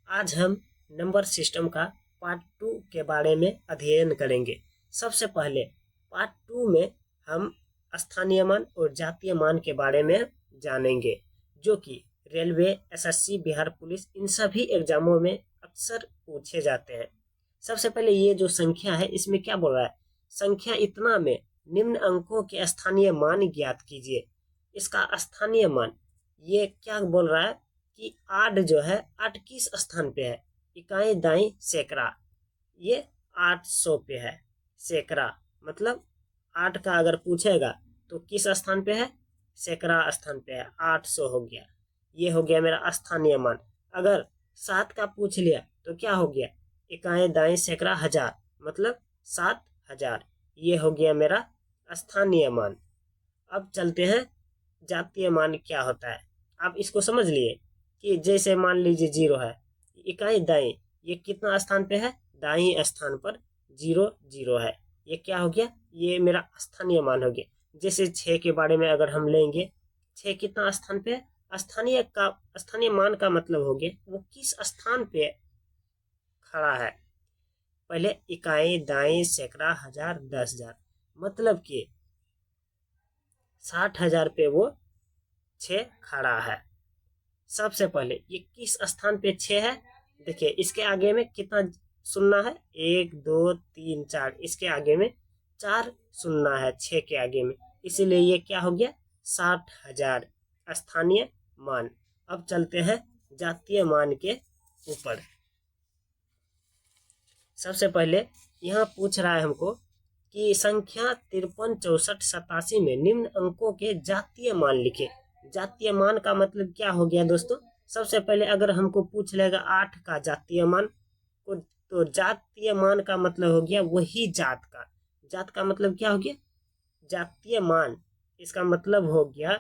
आज हम number system का पार्ट 2 के बारे में अध्ययन करेंगे। सबसे पहले पार्ट 2 में हम स्थानीय मान और जातीय मान के बारे में जानेंगे, जो कि रेलवे, एसएससी, बिहार पुलिस, इन सभी एग्जामों में अक्सर पूछे जाते हैं। सबसे पहले ये जो संख्या है, इसमें क्या बोल रहा है? संख्या इतना में निम्न अंकों के स्थानीय मान ज्ञात कीजिए। इसका स्थानीय मान ये क्या बोल रहा है कि 8 जो है, 8 किस स्थान पे है? इकाई, दाई, सैकड़ा, ये 800 पे है। सैकड़ा मतलब 8 का अगर पूछेगा तो किस स्थान पे है? सैकड़ा स्थान पे है। 800 हो गया, ये हो गया मेरा स्थानीय मान। अगर 7 का पूछ लिया तो क्या हो गया? इकाई, दाई, सैकड़ा, हजार, मतलब 7000, ये हो गया मेरा स्थानीय मान। अब चलते हैं जातीय मान क्या होता है। आप इसको समझ लिए कि जैसे मान लीजिए 0 है, इकाई दाई, ये कितना स्थान पे है? दाई स्थान पर 0 0 है। ये क्या हो गया? ये मेरा स्थानीय मान हो गया। जैसे 6 के बारे में अगर हम लेंगे, 6 कितना स्थान पे है? स्थानीय मान का मतलब हो गया वो किस स्थान पे खड़ा है। पहले इकाई, दाई, सैकड़ा, हजार, 10,000, मतलब कि 60,000 पे वो 6 खड़ा है। सबसे पहले ये किस स्थान पे 6 है? देखिए इसके आगे में कितना सुनना है? 1 2 3 4, इसके आगे में 4 सुनना है 6 के आगे में, इसीलिए ये क्या हो गया? 60,000 स्थानीय मान। अब चलते हैं जातीय मान के ऊपर। सबसे पहले यहाँ पूछ रहा है हमको कि संख्या 53, 64, 87 में निम्न अंकों के जातीय मान लिखे। जातीय मान का मतलब क्या हो गया दोस्तों? सबसे पहले अगर हमको पूछ लेगा 8 का जातीय मान को, तो जातीय मान का मतलब हो गया वही जात का। जात का मतलब क्या हो गया? जातीय मान, इसका मतलब हो गया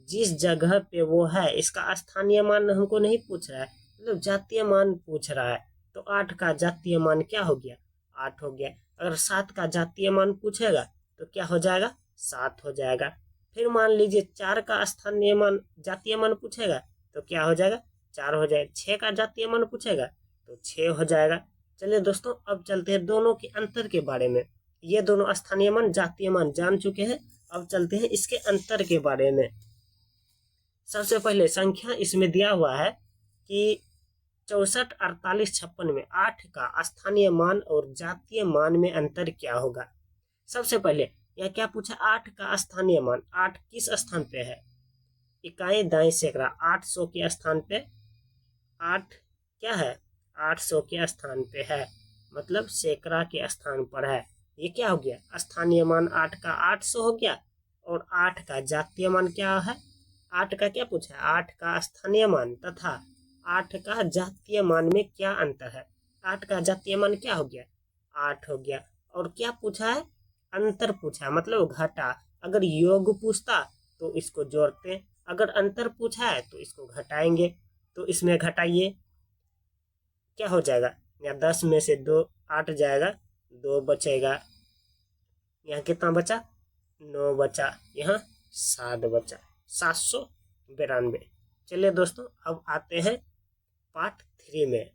जिस जगह पे वो है। इसका स्थानीय मान हमको नहीं पूछ रहा है, मतलब जातीय मान पूछ रहा है। तो 8 का जातीय मान क्या हो गया? 8 हो गया। अगर 7 का जातीय मान पूछेगा तो क्या हो जाएगा? 7 हो जाएगा। फिर मान लीजिए 4 का स्थानीय मान, जातीय मान पूछेगा तो क्या हो जाएगा? 4 हो जाएगा। 6 का जातीय मान पूछेगा तो 6 हो जाएगा। चलिए दोस्तों, अब चलते हैं दोनों के अंतर के बारे में। ये दोनों स्थानीय मान, जातीय मान जान चुके हैं, अब चलते हैं इसके अंतर के बारे में। सबसे पहले संख्या इसमें दिया हुआ है कि 64, 48, 56 में 8 का स्थानीय मान और जातीय मान में अंतर क्या होगा? सबसे पहले यह क्या पूछा? 8 का स्थानीय मान, 8 किस स्थान पे है? इकाई, दाई, सैकड़ा, 800 के स्थान पे 8 क्या है? 800 के स्थान पे है, मतलब सैकड़ा के स्थान पर है। ये क्या हो गया? स्थानीय मान 8 का 800 हो गया। और 8 का जातीय मान क्या है? 8 का क्या पूछा है? 8 का स्थानीय मान तथा 8 का जातीय मान में क्या अंतर है? 8 का जातीय मान क्या हो गया? 8 हो गया। और क्या पूछा है? अंतर पूछा, मतलब घटा। अगर योग पूछता तो इसको जोड़ते, अगर अंतर पूछा है तो इसको घटाएंगे। तो इसमें घटाइए, क्या हो जाएगा? यहाँ 10 में से 2 8 जाएगा, 2 बचेगा। यहाँ कितना बचा? 9 बचा। यहाँ 7 बचा, 792। चलिए दोस्तों, अब आते हैं पार्ट 3 में।